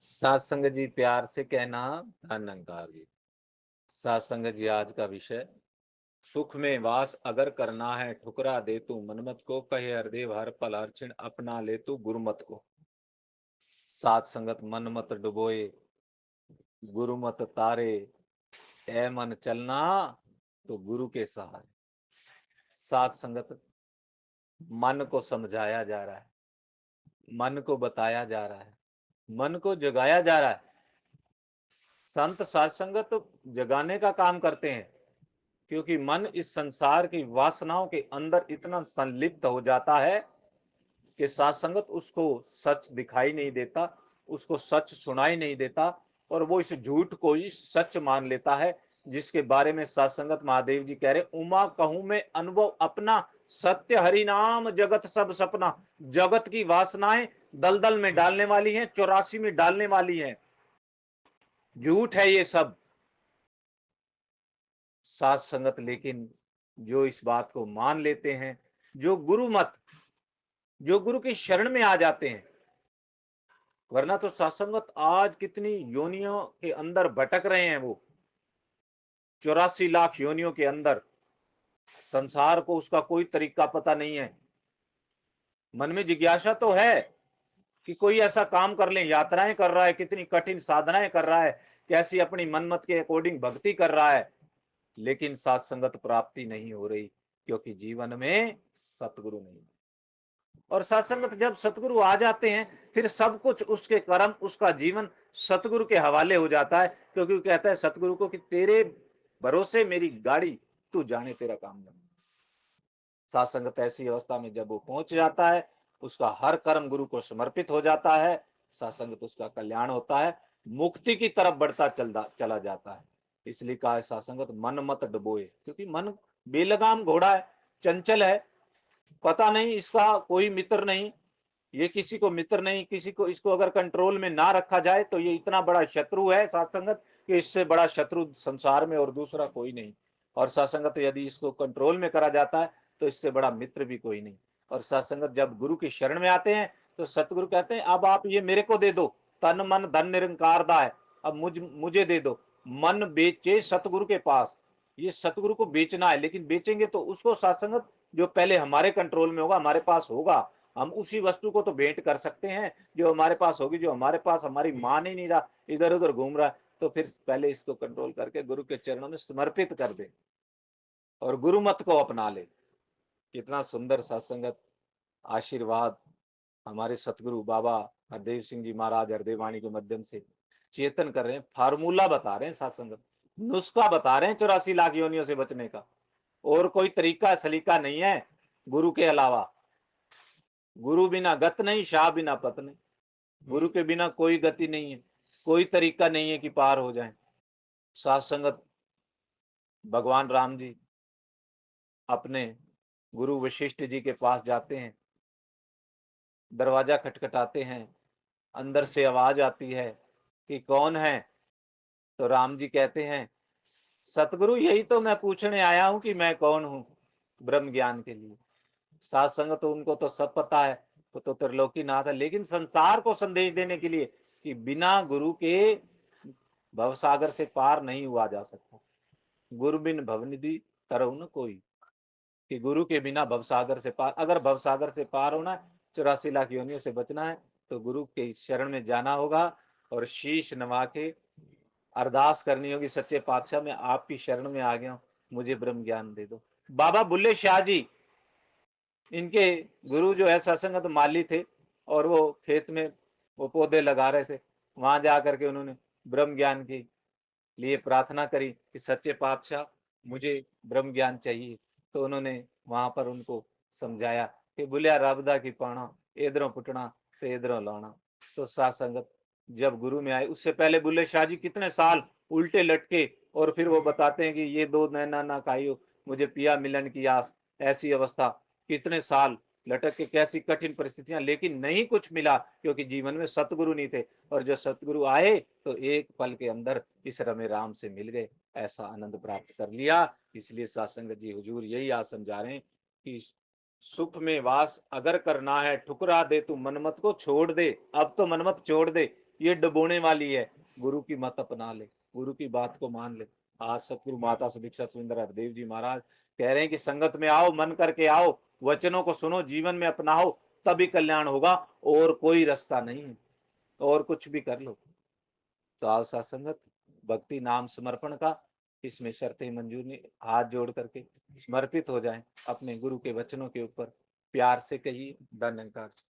सात संगत जी प्यार से कहना। धन अहंकार जी। सात संगत जी आज का विषय, सुख में वास अगर करना है ठुकरा दे तू मनमत को, कहे हरदेव हर पल हर क्षण अपना ले तू गुरुमत को। सात संगत मन मत डुबोए, गुरुमत तारे, ए मन चलना तो गुरु के सहारे। सात संगत मन को समझाया जा रहा है, मन को बताया जा रहा है, मन को जगाया जा रहा है। संत सात संगत जगाने का काम करते हैं, क्योंकि मन इस संसार की वासनाओं के अंदर इतना संलिप्त हो जाता है कि सात्संगत उसको सच दिखाई नहीं देता, उसको सच सुनाई नहीं देता, और वो इस झूठ को ही सच मान लेता है, जिसके बारे में सात्संगत महादेव जी कह रहे, उमा कहूं में अनुभव अपना, सत्य हरि नाम जगत सब सपना। जगत की वासनाएं दलदल में डालने वाली हैं, 84 में डालने वाली हैं, झूठ है ये सब। सात संगत लेकिन जो इस बात को मान लेते हैं, जो गुरु मत, जो गुरु की शरण में आ जाते हैं, वरना तो सत्संगत आज कितनी योनियों के अंदर भटक रहे हैं। वो 84 लाख योनियों के अंदर, संसार को उसका कोई तरीका पता नहीं है। मन में जिज्ञासा तो है कि कोई ऐसा काम कर ले, यात्राएं कर रहा है, कितनी कठिन साधनाएं कर रहा है, कैसी अपनी मनमत के अकॉर्डिंग भक्ति कर रहा है, लेकिन सत्संगत प्राप्ति नहीं हो रही, क्योंकि जीवन में सतगुरु नहीं। और सत्संगत जब सतगुरु आ जाते हैं, फिर सब कुछ उसके कर्म, उसका जीवन सतगुरु के हवाले हो जाता है, क्योंकि वो कहता है सतगुरु को कि तेरे भरोसे मेरी गाड़ी, तू जाने तेरा काम जाने। सत्संगत ऐसी अवस्था में जब वो पहुंच जाता है, उसका हर कर्म गुरु को समर्पित हो जाता है, सत्संगत उसका कल्याण होता है, मुक्ति की तरफ बढ़ता चला जाता है। इसलिए कहा है सत्संगत मन मत डुबोए, क्योंकि मन बेलगाम घोड़ा है, चंचल है, पता नहीं इसका कोई मित्र नहीं, ये किसी को मित्र नहीं, किसी को, इसको अगर कंट्रोल में ना रखा जाए तो ये इतना बड़ा शत्रु है सत्संगत, कि इससे बड़ा शत्रु संसार में और दूसरा कोई नहीं। और सत्संगत यदि इसको कंट्रोल में करा जाता है तो इससे बड़ा मित्र भी कोई नहीं। और सत्संगत जब गुरु की शरण में आते हैं तो सतगुरु कहते हैं अब आप ये मेरे को दे दो, तन मन धन निरंकार दा है, अब मुझे दे दो। मन बेचे सतगुरु के पास, ये सतगुरु को बेचना है, लेकिन बेचेंगे तो उसको सत्संगत जो पहले हमारे कंट्रोल में होगा, हमारे पास होगा, हम उसी वस्तु को तो भेंट कर सकते हैं जो हमारे पास होगी। जो हमारे पास हमारी मान ही नहीं रहा, इधर उधर घूम रहा है, तो फिर पहले इसको कंट्रोल करके गुरु के चरणों में समर्पित कर दे और गुरु मत को अपना ले। कितना सुंदर सत्संगत आशीर्वाद हमारे सतगुरु बाबा हरदेव सिंह जी महाराज हरदेव वाणी के माध्यम से चेतन कर रहे हैं, फार्मूला बता रहे हैं सत्संगत, नुस्खा बता रहे हैं 84 लाख योनियों से बचने का। और कोई तरीका सलीका नहीं है गुरु के अलावा। गुरु बिना गत नहीं, शाह बिना पत नहीं। गुरु के बिना कोई गति नहीं है, कोई तरीका नहीं है कि पार हो जाए। सात संगत भगवान राम जी अपने गुरु वशिष्ठ जी के पास जाते हैं, दरवाजा खटखटाते हैं, अंदर से आवाज आती है कि कौन है। तो राम जी कहते हैं सतगुरु यही तो मैं पूछने आया हूं कि मैं कौन हूं, ब्रह्म ज्ञान के लिए। सात संगत तो उनको तो सब पता है, वो तो त्रिलोकीनाथ है, लेकिन संसार को संदेश देने के लिए कि बिना गुरु के भवसागर से पार नहीं हुआ जा सकता। गुरु बिन भवनिधि तरहु न कोई, कि गुरु के बिना भवसागर से पार, अगर भवसागर से पार होना है, 84 लाख योनियों से बचना है, तो गुरु के शरण में जाना होगा और शीश नवा के अरदास करनी होगी, सच्चे पातशाह मैं आपकी शरण में आ गया हूं, मुझे ब्रह्म ज्ञान दे दो। बाबा बुल्ले शाह जी, इनके गुरु जो है सत्संगत माली थे, और वो खेत में वो पौधे लगा रहे थे, वहां जाकर के उन्होंने ब्रह्म ज्ञान के लिए प्रार्थना करी कि सच्चे पातशाह मुझे ब्रह्म ज्ञान चाहिए। तो उन्होंने वहां पर उनको समझाया कि बुलिया रबदा की पाना, इधरों पुटना तो इधरों लाना। तो सात संगत जब गुरु में आए, उससे पहले बुल्ले शाह जी कितने साल उल्टे लटके, और फिर वो बताते हैं कि ये दो नैना ना खाइयो, मुझे पिया मिलन की आस, ऐसी अवस्था, कितने साल लटक के, कैसी कठिन परिस्थितियां, लेकिन नहीं कुछ मिला, क्योंकि जीवन में सतगुरु नहीं थे। और जब सतगुरु आए तो एक पल के अंदर इस रमे राम से मिल गए, ऐसा आनंद प्राप्त कर लिया। इसलिए सत्संगत जी हुजूर यही आज समझा रहे हैं कि सुख में वास अगर करना है ठुकरा दे तू मनमत को, छोड़ दे, अब तो मनमत छोड़ दे, ये डुबोने वाली है, गुरु की मत अपना ले, गुरु की बात को मान ले। आज सतगुरु माता सुदीक्षा सुंदर हरदेव जी महाराज कह रहे हैं कि संगत में आओ, मन करके आओ, वचनों को सुनो, जीवन में अपनाओ, तभी कल्याण होगा, और कोई रास्ता नहीं है। और कुछ भी कर लो तो आओ सत्संगत, भक्ति नाम समर्पण का इसमें शर्तें मंजूर नहीं, हाथ जोड़ करके समर्पित हो जाएं अपने गुरु के वचनों के ऊपर, प्यार से कहिए धन्यवाद।